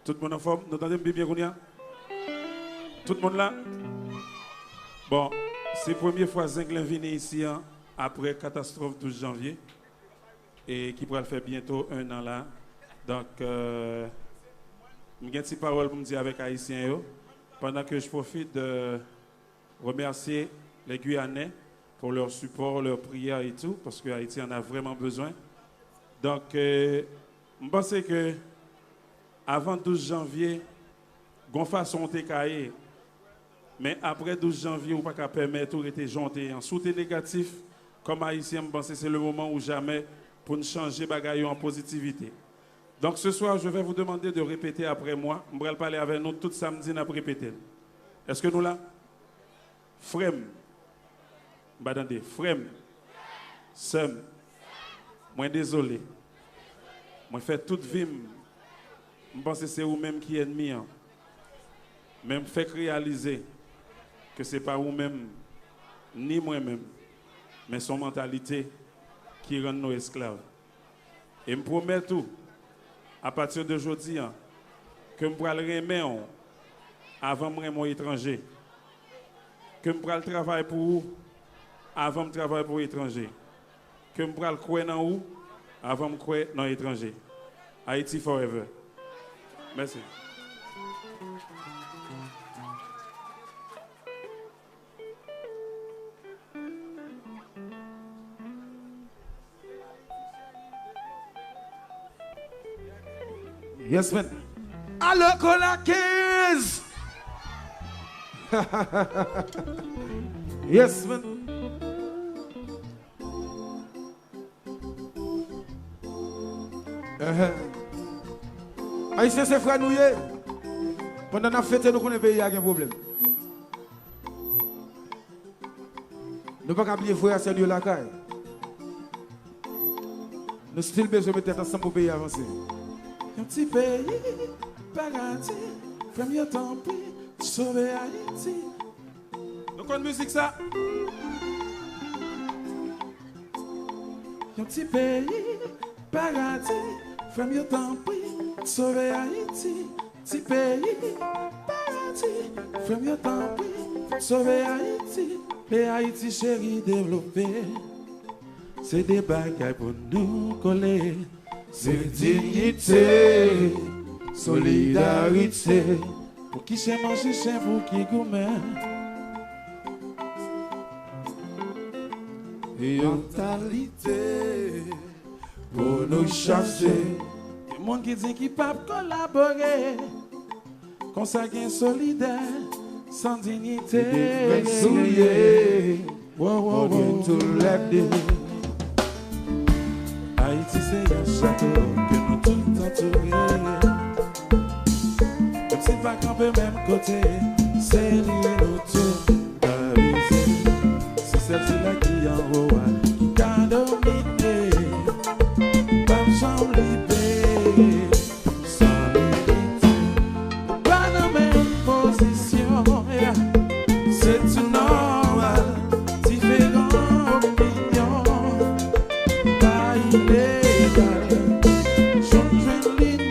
Tout le monde en forme? Nous entendons bien, Kounia? Tout le monde là? Bon, c'est la première fois que Zinglin vient ici hein, après la catastrophe 12 janvier et qui pourra le faire bientôt 1 an là. Donc, je vais une petite parole pour me dire avec les Haïtiens pendant que je profite de remercier les Guyanais pour leur support, leur prière et tout, parce que Haïti en a vraiment besoin. Donc, je pense que avant 12 janvier, on façon de cahier. Mais après 12 janvier, on ne peut pas permettre de rester janté. En soutien négatif, comme Haïtien, je pense que c'est le moment où jamais pour nous changer les choses en positivité. Donc ce soir, je vais vous demander de répéter après moi. Je vais parler avec nous tout samedi, nous répéter. Est-ce que nous là? Frem. Badande. Frem. Sem. Moi désolé. Moi fais toute vie. Je pense que c'est vous-même qui êtes ennemi. Même fait réaliser que ce n'est pas vous-même, ni moi-même, mais son mentalité qui rend nos esclaves. Et je me promets tout, à partir d'aujourd'hui, que je pourrai remettre avant de me remettre étranger. Que je pourrai travailler pour vous avant de travailler pour l'étranger. Que je pourrai croire dans vous avant de croire dans l'étranger. Haïti forever. Merci. Yes, man. Alors, Cola 15. Yes, man. Haïtien, c'est frère nous. Pendant la fête, nous connaissons pays, il y a un problème. Nous ne pouvons pas oublier frère, c'est Dieu la caille. Nous still besoin de mettre ensemble pour pays avancer. Un petit pays, paradis, frère, mieux tant pis, sauver Haïti. Nous connaissons musique ça? Un petit pays, paradis, frère, mieux tant pis, sauver Haïti. Petit pays, paradis, frère, mieux tant pis, sauver Haïti. Et Haïti chérie développée, c'est des bagailles pour nous coller. C'est dignité, solidarité, pour qui c'est manger, c'est pour qui gourmet. Et mentalité, pour nous chasser. Il y a monde qui dit qu'ils ne peuvent collaborer, consacrer solidaire, sans dignité. Wow, wow, wow, to let it. Haïti c'est un château que nous tout entourés. Même si pas camper même côté, c'est lié nous tous. C'est celle-là qui en haut, qui a dominé. Pas sans libérer, sans limite. Pas dans même position, c'est tout normal. Différentes opinions. Illégal, je ne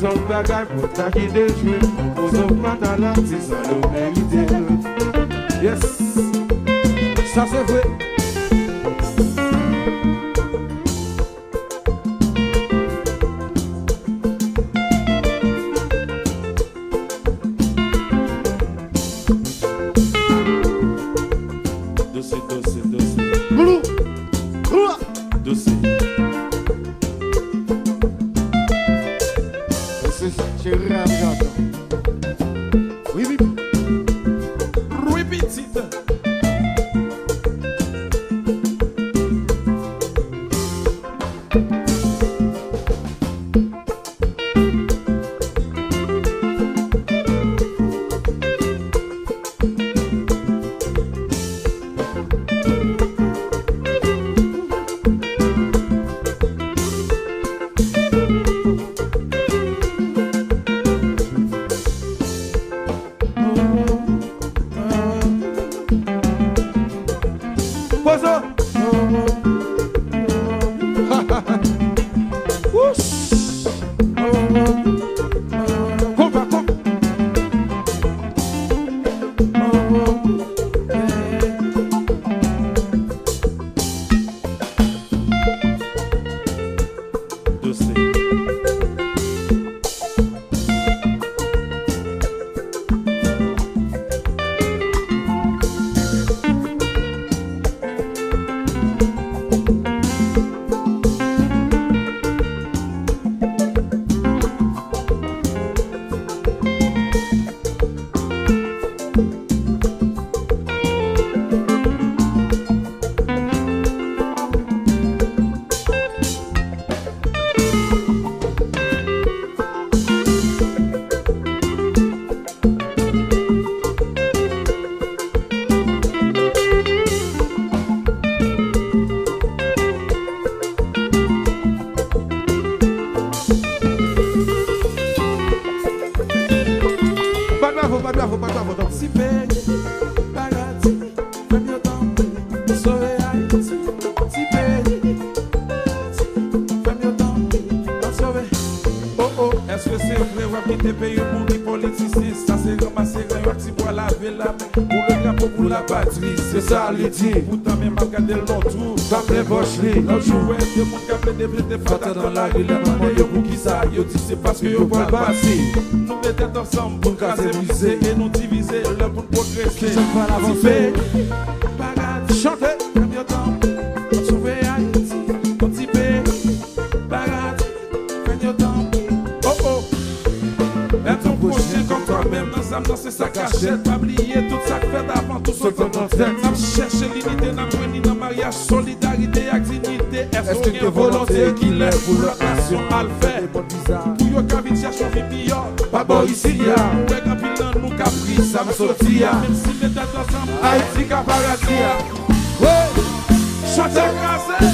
ton bagage pour ta qui déjouer. Posons pas ta langue, c'est ça le mérite. Yes, ça c'est vrai. Pourtant même pas garder le long tour. T'appelais Bochli. L'autre jour, ouais, tout le monde qui appelait des blés, des fatas dans la rue. Les mamans, yo pour qui ça? Yo dit c'est parce que yo pas le passé. Nous mettons ensemble pour casser musée et nous diviser là pour progresser. Chante pas l'avancée. Chantez. Comme yo temps. On sauve Haïti. On t'y paye. Bagarre. Fais yo temps. Oh oh. Être ton prochain comme toi-même. Dans âme, dans sa cachette. Pas oublier tout ça que fait d'avant. Tout ce qu'on a fait. N'a cherché l'unité, n'a pris dans mariage, solidarité et dignité. Est-ce que volonté qu'il est pour la nation à le faire? Pour yo qu'avit chercher une vie meilleure. Pas bon ici, ya. Ouais, quand il dans nous caprice, ça me sortit, ya. Même si les têtes ensemble, Haïti qu'a paradis, ya. Ouais, chantez casé.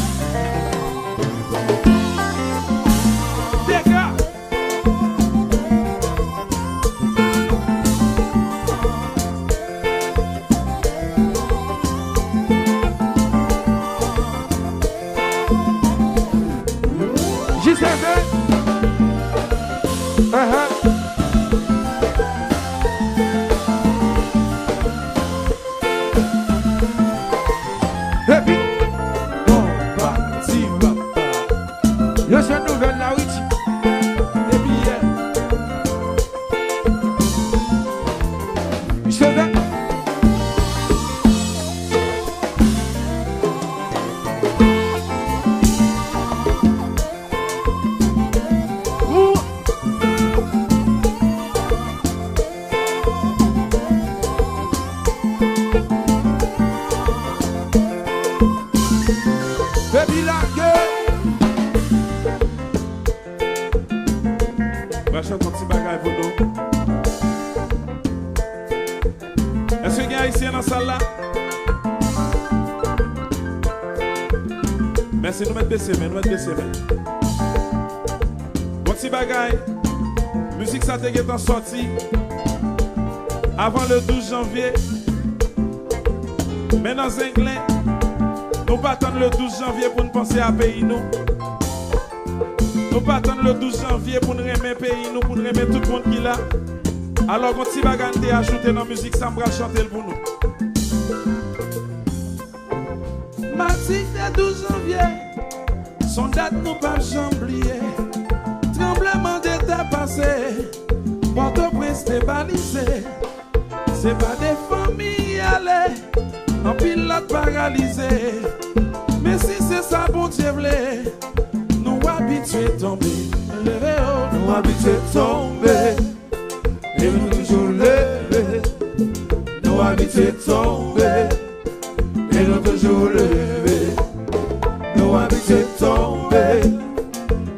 Est-ce qu'il y a ici dans la salle là? Merci, nous mettons baisser, nous mettons baisser. Bon petit bagaille, musique ça t'est en sorti avant le 12 janvier. Mais dans Anglais, nous pas attendre le 12 janvier pour nous penser à pays nous. Nous pas attendre le 12 janvier pour nous remettre pays, nous pour nous remettre tout le monde qui est là. Alors quand tu vas gagner ajouter dans la musique, ça me va chanter pour nous. Matin de 12 janvier, son date nous pas jamblier. Tremblement d'état passé, Port-au-Prince t'est balisé. C'est pas des familles allées, en pilote paralysé. Mais si c'est ça, bon Dieu voulait, nous habitués tomber. Nous habitués tomber, et nous toujours lever. Nous habitués tomber, et nous toujours lever. Nous habitués tomber,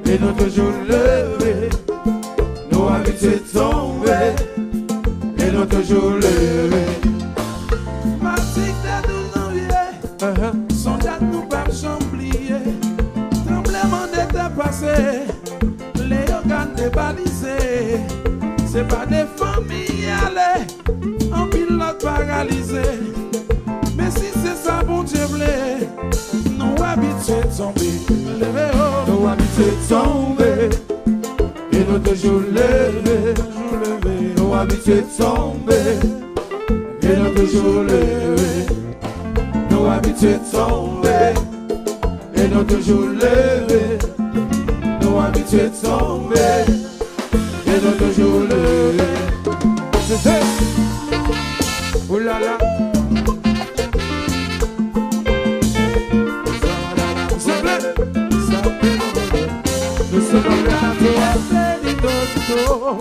et nous toujours lever. Nous habitués tomber, et nous toujours lever. Matin de 12 janvier, son date nous pas jamblier. Tremblement d'état passé, les organes débalisés. C'est pas des familles allées, en pilote paralysé. Mais si c'est ça, bon Dieu voulait, nous habitués tomber. Nous habitués tomber, et nous toujours lever. Nous habitués tomber, et nous toujours lever. Nous habitués tomber, et nous toujours lever. Nous habitués tomber, et nous toujours lever. Oh là là. Nous sommes là pour appeler les docteurs.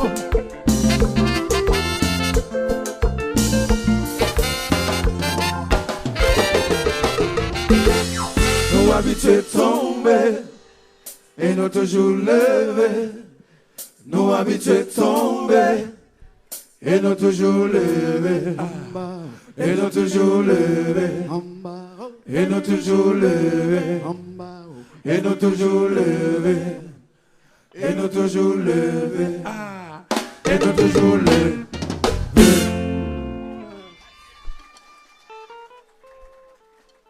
Nous habitués tomber, et nous toujours lever. Nous habitués tomber, et nous toujours lever. Et nous toujours lever. Et nous toujours lever. Et nous toujours lever. Et nous toujours lever. Et nous toujours lever.